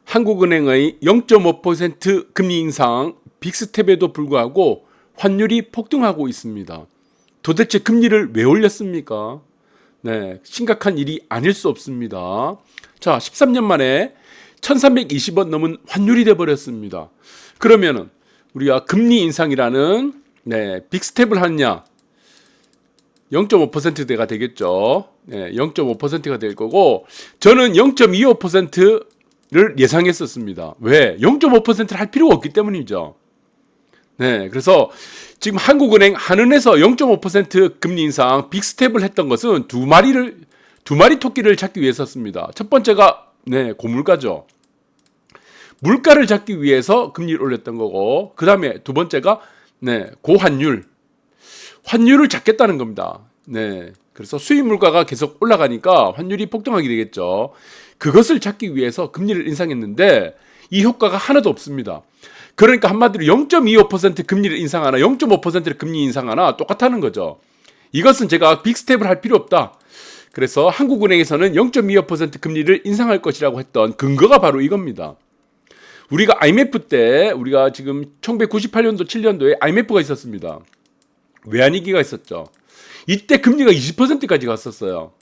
한국은행의 0.5% 금리 인상 빅스텝에도 불구하고 환율이 폭등하고 있습니다. 도대체 금리를 왜 올렸습니까? 네, 심각한 일이 아닐 수 없습니다. 자, 13년 만에 1320원 넘은 환율이 돼버렸습니다. 그러면은 우리가 금리 인상이라는 빅스텝을 하느냐? 0.5%대가 되겠죠. 0.5%가 될 거고, 저는 0.25%를 예상했었습니다. 왜? 0.5%를 할 필요가 없기 때문이죠. 그래서 지금 한국은행 한은에서 0.5% 금리 인상 빅스텝을 했던 것은 두 마리 토끼를 잡기 위해서였습니다. 첫 번째가 고물가죠. 물가를 잡기 위해서 금리를 올렸던 거고, 그 다음에 두 번째가 환율을 잡겠다는 겁니다. 그래서 수입 물가가 계속 올라가니까 환율이 폭등하게 되겠죠. 그것을 잡기 위해서 금리를 인상했는데 이 효과가 하나도 없습니다. 그러니까 한마디로 0.25% 금리를 인상하나 0.5%를 금리 인상하나 똑같다는 거죠. 이것은 제가 빅스텝을 할 필요 없다. 그래서 한국은행에서는 0.25% 금리를 인상할 것이라고 했던 근거가 바로 이겁니다. 우리가 IMF 때 우리가 지금 1998년도 7년도에 IMF가 있었습니다. 외환위기가 있었죠. 이때 금리가 20%까지 갔었어요.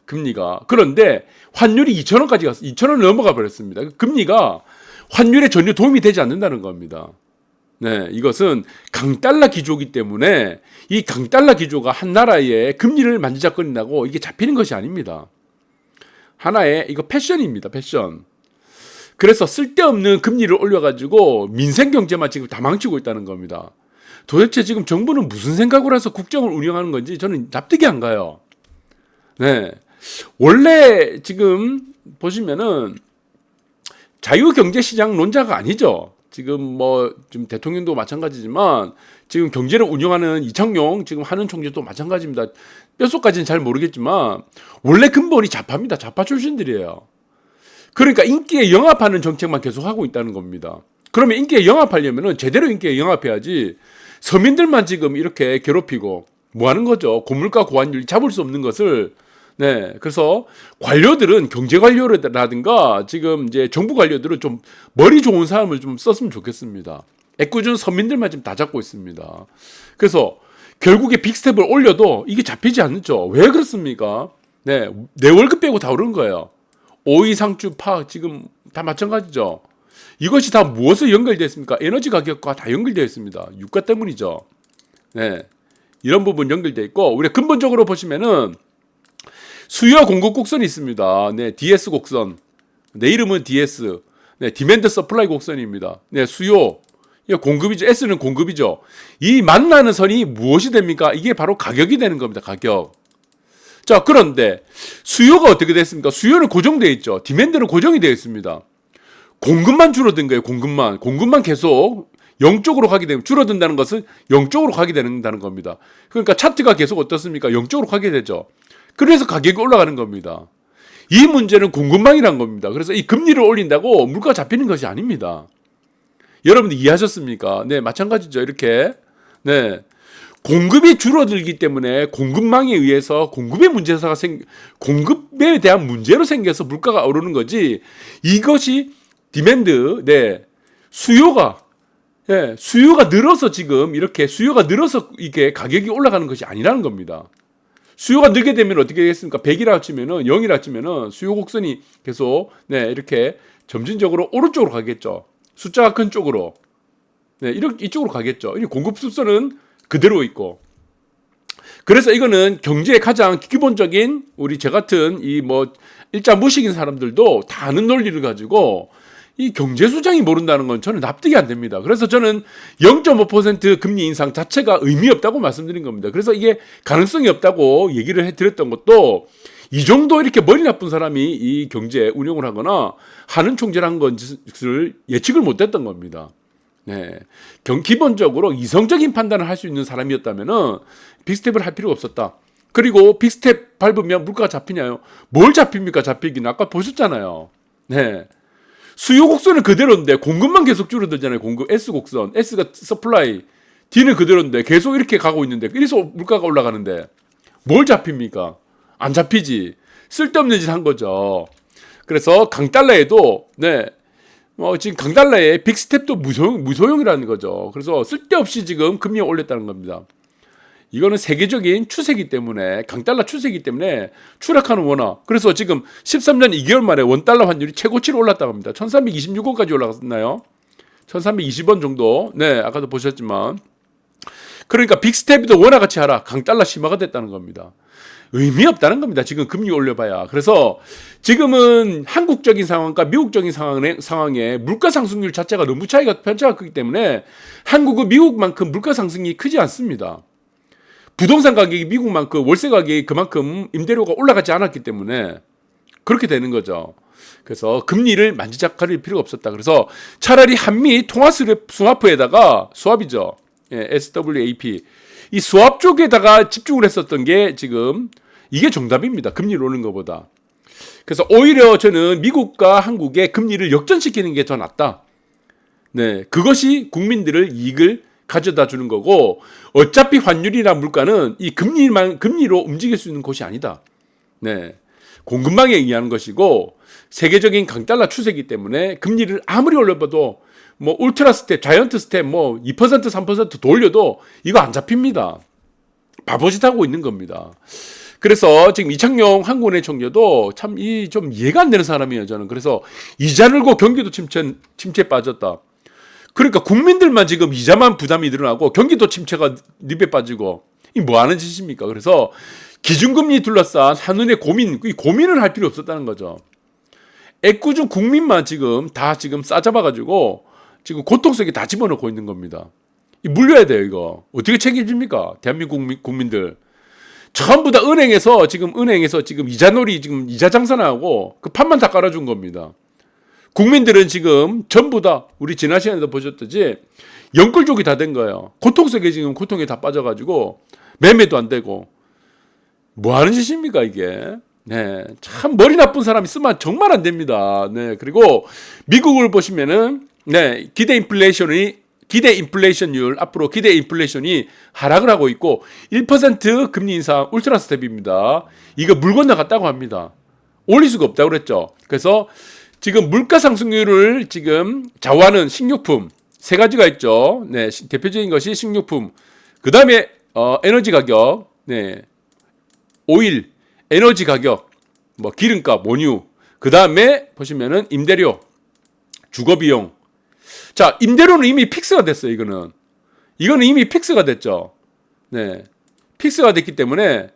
금리가. 그런데 환율이 2,000원까지 갔어요. 2,000원 넘어가 버렸습니다. 금리가 환율에 전혀 도움이 되지 않는다는 겁니다. 이것은 강달러 기조이기 때문에 이 강달러 기조가 한 나라의 금리를 만지작거린다고 이게 잡히는 것이 아닙니다. 하나의 이거 패션입니다. 패션. 그래서 쓸데없는 금리를 올려가지고 민생 경제만 지금 다 망치고 있다는 겁니다. 도대체 지금 정부는 무슨 생각으로 해서 국정을 운영하는 건지 저는 납득이 안 가요. 원래 지금 보시면은 자유경제시장론자가 아니죠. 지금 지금 대통령도 마찬가지지만 지금 경제를 운영하는 이창용 지금 하는 총재도 마찬가지입니다. 뼛속까지는 잘 모르겠지만 원래 근본이 좌파입니다. 좌파 출신들이에요. 그러니까 인기에 영합하는 정책만 계속 하고 있다는 겁니다. 그러면 인기에 영합하려면은 제대로 인기에 영합해야지 서민들만 지금 이렇게 괴롭히고 뭐 하는 거죠? 고물가 고환율 잡을 수 없는 것을 그래서 관료들은 경제관료라든가 지금 이제 정부 관료들은 좀 머리 좋은 사람을 좀 썼으면 좋겠습니다. 애꿎은 서민들만 지금 다 잡고 있습니다. 그래서 결국에 빅스텝을 올려도 이게 잡히지 않죠. 왜 그렇습니까? 내 월급 빼고 다 오른 거예요. 오이 상추 파 지금 다 마찬가지죠. 이것이 다 무엇에 연결되어 있습니까? 에너지 가격과 다 연결되어 있습니다. 유가 때문이죠. 이런 부분 연결되어 있고, 우리가 근본적으로 보시면은 수요 공급 곡선이 있습니다. DS 곡선. 내 이름은 DS. 디맨드 서플라이 곡선입니다. 수요. 이게 공급이죠. S는 공급이죠. 이 만나는 선이 무엇이 됩니까? 이게 바로 가격이 되는 겁니다. 가격. 자, 그런데 수요가 어떻게 됐습니까? 수요는 고정되어 있죠. 디맨드는 고정이 되어 있습니다. 공급만 줄어든 거예요. 공급만 계속 0쪽으로 가게 되면, 줄어든다는 것은 0쪽으로 가게 된다는 겁니다. 그러니까 차트가 계속 어떻습니까? 0쪽으로 가게 되죠. 그래서 가격이 올라가는 겁니다. 이 문제는 공급망이란 겁니다. 그래서 이 금리를 올린다고 물가가 잡히는 것이 아닙니다. 여러분들 이해하셨습니까? 마찬가지죠. 이렇게 공급이 줄어들기 때문에 공급망에 의해서 공급에 대한 문제로 생겨서 물가가 오르는 거지, 이것이 디맨드, 수요가 늘어서 지금 이렇게 수요가 늘어서 이게 가격이 올라가는 것이 아니라는 겁니다. 수요가 늘게 되면 어떻게 되겠습니까? 100이라 치면은 0이라 치면은 수요 곡선이 계속 이렇게 점진적으로 오른쪽으로 가겠죠. 숫자가 큰 쪽으로. 이쪽으로 가겠죠. 이 공급 수선은 그대로 있고. 그래서 이거는 경제의 가장 기본적인, 우리 저 같은 일자 무식인 사람들도 다 아는 논리를 가지고 이 경제수장이 모른다는 건 저는 납득이 안 됩니다. 그래서 저는 0.5% 금리 인상 자체가 의미 없다고 말씀드린 겁니다. 그래서 이게 가능성이 없다고 얘기를 해드렸던 것도, 이 정도 이렇게 머리 나쁜 사람이 이 경제 운영을 하거나 하는 총재를 한 것을 예측을 못했던 겁니다. 기본적으로 이성적인 판단을 할 수 있는 사람이었다면은 빅스텝을 할 필요가 없었다. 그리고 빅스텝 밟으면 물가가 잡히냐요? 뭘 잡힙니까? 잡히기는 아까 보셨잖아요. 수요 곡선은 그대로인데 공급만 계속 줄어들잖아요. 공급 S 곡선, S가 서플라이, D는 그대로인데 계속 이렇게 가고 있는데, 그래서 물가가 올라가는데 뭘 잡힙니까? 안 잡히지. 쓸데없는 짓 한 거죠. 그래서 강달러에도 지금 강달러의 빅스텝도 무소용이라는 거죠. 그래서 쓸데없이 지금 금리 올렸다는 겁니다. 이거는 세계적인 추세이기 때문에, 강달러 추세이기 때문에 추락하는 원화. 그래서 지금 13년 2개월 만에 원달러 환율이 최고치로 올랐다고 합니다. 1326원까지 올라갔나요? 1320원 정도. 네, 아까도 보셨지만. 그러니까 빅스텝도 원화같이 하라. 강달러 심화가 됐다는 겁니다. 의미 없다는 겁니다. 지금 금리 올려봐야. 그래서 지금은 한국적인 상황과 미국적인 상황에 물가 상승률 자체가 너무 편차가 크기 때문에 한국은 미국만큼 물가 상승이 크지 않습니다. 부동산 가격이 미국만큼, 월세 가격이 그만큼 임대료가 올라가지 않았기 때문에 그렇게 되는 거죠. 그래서 금리를 만지작거릴 필요가 없었다. 그래서 차라리 한미 통화 스와프에다가, 스왑이죠. 예, SWAP. 이 스왑 쪽에다가 집중을 했었던 게 지금 이게 정답입니다. 금리를 오는 것보다. 그래서 오히려 저는 미국과 한국의 금리를 역전시키는 게 더 낫다. 네, 그것이 국민들을 이익을 가져다 주는 거고, 어차피 환율이나 물가는 이 금리로 움직일 수 있는 곳이 아니다. 네, 공급망에 의한 것이고 세계적인 강달러 추세이기 때문에 금리를 아무리 올려봐도 뭐 울트라 스텝, 자이언트 스텝 뭐 2% 3% 더 올려도 이거 안 잡힙니다. 바보짓 하고 있는 겁니다. 그래서 지금 이창용 한국은행 총재도 참 좀 이해가 안 되는 사람이에요, 저는. 그래서 이자 늘고 경기도 침체에 빠졌다. 그러니까 국민들만 지금 이자만 부담이 늘어나고 경기도 침체가 늪에 빠지고, 이 뭐 하는 짓입니까? 그래서 기준금리 둘러싼 한은의 이 고민을 할 필요 없었다는 거죠. 애꿎은 국민만 지금 다 지금 싸잡아가지고 지금 고통 속에 다 집어넣고 있는 겁니다. 물려야 돼요, 이거. 어떻게 책임집니까? 대한민국 국민들. 전부 다 은행에서 지금 이자놀이, 지금 이자 장사나하고 그 판만 다 깔아준 겁니다. 국민들은 지금 전부 다 우리 지난 시간에도 보셨듯이 영끌족이 다 된 거예요. 고통 속에 지금 고통에 다 빠져가지고 매매도 안 되고 뭐 하는 짓입니까 이게? 네, 참 머리 나쁜 사람이 쓰면 정말 안 됩니다. 네, 그리고 미국을 보시면은 기대 인플레이션율 앞으로 기대 인플레이션이 하락을 하고 있고 1% 금리 인상 울트라 스텝입니다. 이거 물 건너갔다고 합니다. 올릴 수가 없다고 그랬죠. 그래서 지금 물가 상승률을 지금 좌우하는 식료품 세 가지가 있죠. 네, 대표적인 것이 식료품. 그 다음에 에너지 가격, 네, 오일, 에너지 가격, 뭐 기름값, 원유. 그 다음에 보시면은 임대료, 주거 비용. 자, 임대료는 이미 픽스가 됐어요. 이거는 이미 픽스가 됐죠. 네, 픽스가 됐기 때문에.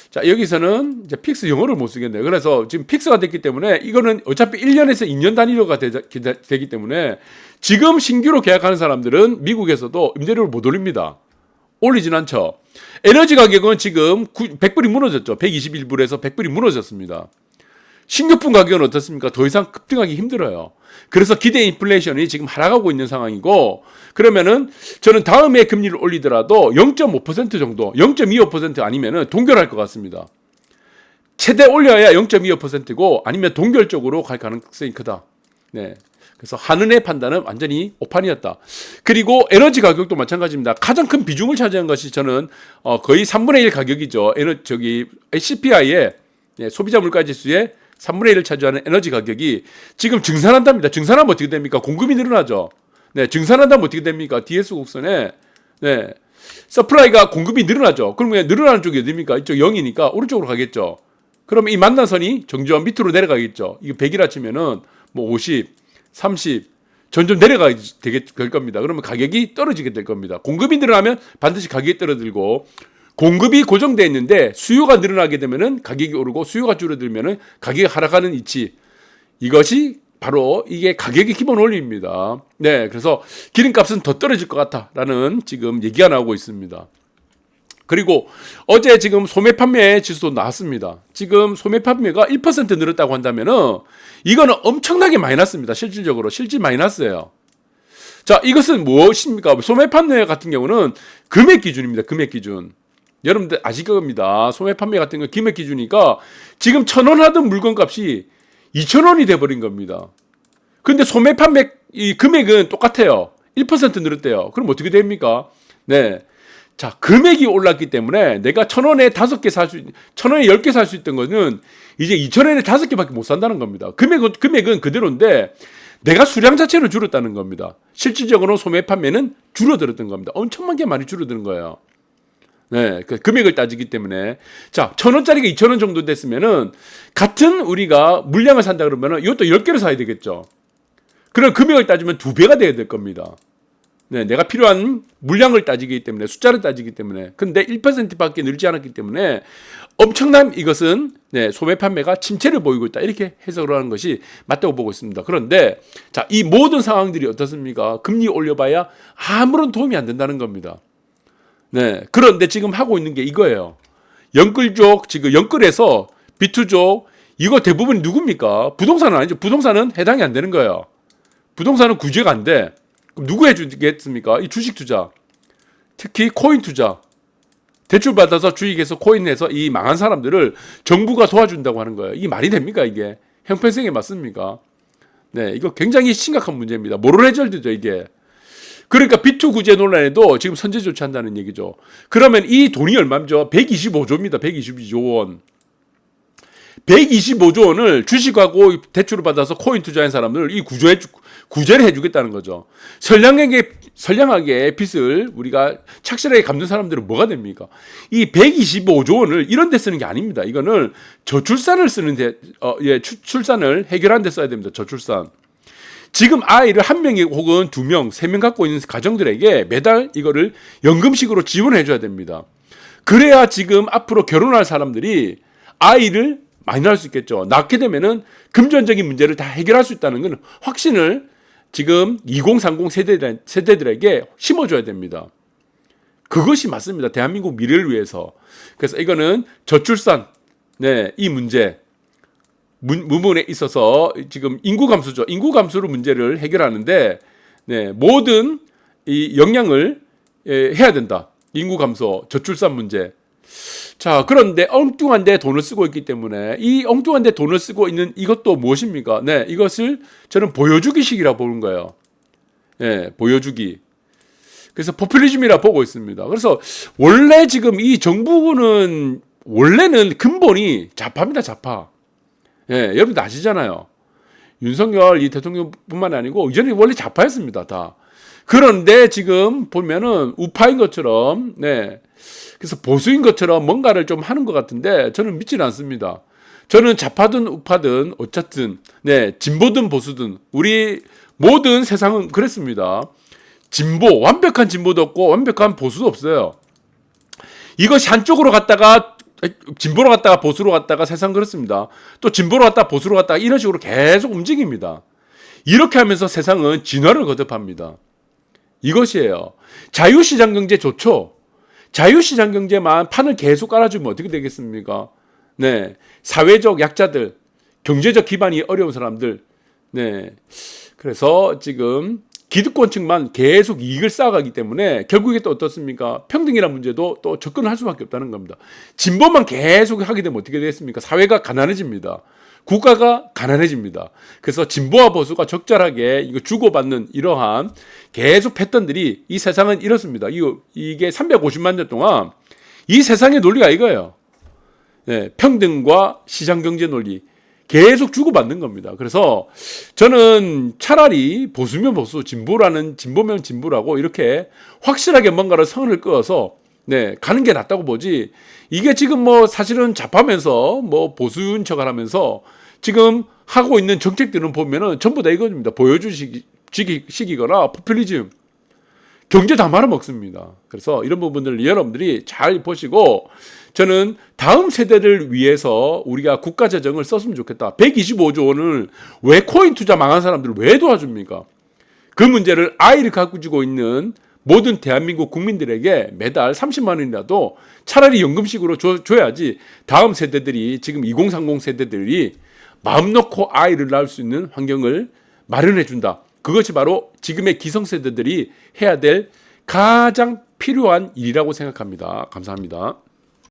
자, 여기서는 이제 픽스 영어를 못 쓰겠네요. 그래서 지금 픽스가 됐기 때문에 이거는 어차피 1년에서 2년 단위로가 되기 때문에 지금 신규로 계약하는 사람들은 미국에서도 임대료를 못 올립니다. 올리진 않죠. 에너지 가격은 지금 100불이 무너졌죠. 121불에서 100불이 무너졌습니다. 식료품 가격은 어떻습니까? 더 이상 급등하기 힘들어요. 그래서 기대 인플레이션이 지금 하락하고 있는 상황이고, 그러면은 저는 다음에 금리를 올리더라도 0.5% 정도, 0.25% 아니면은 동결할 것 같습니다. 최대 올려야 0.25%고 아니면 동결적으로 갈 가능성이 크다. 네. 그래서 한은의 판단은 완전히 오판이었다. 그리고 에너지 가격도 마찬가지입니다. 가장 큰 비중을 차지한 것이 저는 거의 3분의 1 가격이죠. CPI의 소비자 물가지수의 3분의 1을 차지하는 에너지 가격이 지금 증산한답니다. 증산하면 어떻게 됩니까? 공급이 늘어나죠. 네, 증산한다면 어떻게 됩니까? DS 곡선에 서플라이가 공급이 늘어나죠. 그러면 늘어나는 쪽이 어디입니까? 이쪽 0이니까 오른쪽으로 가겠죠. 그러면 이 만나선이 정지원 밑으로 내려가겠죠. 이거 100이라 치면은 뭐 50, 30 점점 내려가게 될 겁니다. 그러면 가격이 떨어지게 될 겁니다. 공급이 늘어나면 반드시 가격이 떨어지고, 공급이 고정되어 있는데 수요가 늘어나게 되면은 가격이 오르고, 수요가 줄어들면은 가격이 하락하는 이치. 이것이 바로 이게 가격의 기본 원리입니다. 네, 그래서 기름값은 더 떨어질 것 같다라는 지금 얘기가 나오고 있습니다. 그리고 어제 지금 소매 판매 지수도 나왔습니다. 지금 소매 판매가 1% 늘었다고 한다면은 이거는 엄청나게 마이너스입니다. 실질적으로 실질 마이너스예요. 자, 이것은 무엇입니까? 소매 판매 같은 경우는 금액 기준입니다. 금액 기준. 여러분들 아실 겁니다. 소매 판매 같은 건 금액 기준이니까 지금 1,000원 하던 물건값이 2,000원이 돼버린 겁니다. 근데 소매 판매 이 금액은 똑같아요. 1% 늘었대요. 그럼 어떻게 됩니까? 네. 자, 금액이 올랐기 때문에 내가 1,000원에 5개 살 수, 1,000원에 10개 살 수 있던 거는 이제 2,000원에 5개밖에 못 산다는 겁니다. 금액은 그대로인데 내가 수량 자체는 줄었다는 겁니다. 실질적으로 소매 판매는 줄어들었던 겁니다. 엄청나게 많이 줄어드는 거예요. 네, 그 금액을 따지기 때문에. 자, 1,000원짜리가 2,000원 정도 됐으면은, 같은 우리가 물량을 산다 그러면은 이것도 10개를 사야 되겠죠. 그럼 금액을 따지면 2배가 돼야 될 겁니다. 네, 내가 필요한 물량을 따지기 때문에, 숫자를 따지기 때문에. 근데 1%밖에 늘지 않았기 때문에 엄청난 이것은, 네, 소매 판매가 침체를 보이고 있다. 이렇게 해석을 하는 것이 맞다고 보고 있습니다. 그런데 자, 이 모든 상황들이 어떻습니까? 금리 올려봐야 아무런 도움이 안 된다는 겁니다. 네, 그런데 지금 하고 있는 게 이거예요. 영끌족, 지금 영끌에서 비투족, 이거 대부분 누굽니까? 부동산은 아니죠. 부동산은 해당이 안 되는 거예요. 부동산은 구제가 안 돼. 그럼 누구 해주겠습니까? 이 주식 투자, 특히 코인 투자, 대출 받아서 주식에서 코인해서 이 망한 사람들을 정부가 도와준다고 하는 거예요. 이게 말이 됩니까? 이게 형평성에 맞습니까? 네, 이거 굉장히 심각한 문제입니다. 모럴 해저드죠, 이게. 그러니까 비투 구제 논란에도 지금 선제 조치한다는 얘기죠. 그러면 이 돈이 얼마죠? 125조입니다. 122조 원. 125조 원을 주식하고 대출을 받아서 코인 투자한 사람들 이 구제를 해주겠다는 거죠. 선량하게 빚을 우리가 착실하게 갚는 사람들은 뭐가 됩니까? 이 125조 원을 이런 데 쓰는 게 아닙니다. 이거는 저출산을 쓰는데, 출산을 해결하는 데 써야 됩니다. 저출산. 지금 아이를 1명 혹은 2명, 3명 갖고 있는 가정들에게 매달 이거를 연금식으로 지원해 줘야 됩니다. 그래야 지금 앞으로 결혼할 사람들이 아이를 많이 낳을 수 있겠죠. 낳게 되면은 금전적인 문제를 다 해결할 수 있다는 건 확신을 지금 2030 세대들에게 심어줘야 됩니다. 그것이 맞습니다. 대한민국 미래를 위해서. 그래서 이거는 저출산, 네, 이 문제, 부분에 있어서 지금 인구 감소죠. 인구 감소로 문제를 해결하는데, 네, 모든 이 영향을 해야 된다. 인구 감소, 저출산 문제. 자, 그런데 엉뚱한 데 돈을 쓰고 있기 때문에 이 엉뚱한 데 돈을 쓰고 있는 이것도 무엇입니까? 네, 이것을 저는 보여주기식이라 보는 거예요. 네, 보여주기. 그래서 포퓰리즘이라 보고 있습니다. 그래서 원래 지금 이 정부는 원래는 근본이 좌파입니다, 좌파. 예, 여러분들 아시잖아요. 윤석열 이 대통령뿐만 아니고 이전에 원래 좌파였습니다, 다. 그런데 지금 보면은 우파인 것처럼, 네, 그래서 보수인 것처럼 뭔가를 좀 하는 것 같은데 저는 믿지는 않습니다. 저는 좌파든 우파든 어쨌든, 네, 진보든 보수든 우리 모든 세상은 그랬습니다. 진보, 완벽한 진보도 없고 완벽한 보수도 없어요. 이것이 한쪽으로 갔다가 진보로 갔다가 보수로 갔다가 세상 그렇습니다. 또 진보로 갔다가 보수로 갔다가 이런 식으로 계속 움직입니다. 이렇게 하면서 세상은 진화를 거듭합니다. 이것이에요. 자유시장 경제 좋죠. 자유시장 경제만 판을 계속 깔아주면 어떻게 되겠습니까? 네, 사회적 약자들, 경제적 기반이 어려운 사람들, 네, 그래서 지금 기득권층만 계속 이익을 쌓아가기 때문에 결국에 또 어떻습니까? 평등이라는 문제도 또 접근을 할 수밖에 없다는 겁니다. 진보만 계속 하게 되면 어떻게 되겠습니까? 사회가 가난해집니다. 국가가 가난해집니다. 그래서 진보와 보수가 적절하게 이거 주고받는 이러한 계속 패턴들이 이 세상은 이렇습니다. 이게 350만 년 동안 이 세상의 논리가 이거예요. 네, 평등과 시장경제 논리 계속 주고받는 겁니다. 그래서 저는 차라리 보수면 보수, 진보면 진보라고 이렇게 확실하게 뭔가를 선을 그어서, 네, 가는 게 낫다고 보지. 이게 지금 뭐 사실은 잡하면서 뭐 보수인 척을 하면서 지금 하고 있는 정책들은 보면은 전부 다 이겁니다. 보여주시기거나 포퓰리즘. 경제 다 말아먹습니다. 그래서 이런 부분들을 여러분들이 잘 보시고 저는 다음 세대를 위해서 우리가 국가 재정을 썼으면 좋겠다. 125조 원을 왜 코인 투자 망한 사람들을 왜 도와줍니까? 그 문제를 아이를 가지고 있는 모든 대한민국 국민들에게 매달 30만 원이라도 차라리 연금식으로 줘야지 다음 세대들이 지금 2030 세대들이 마음 놓고 아이를 낳을 수 있는 환경을 마련해 준다. 그것이 바로 지금의 기성세대들이 해야 될 가장 필요한 일이라고 생각합니다. 감사합니다.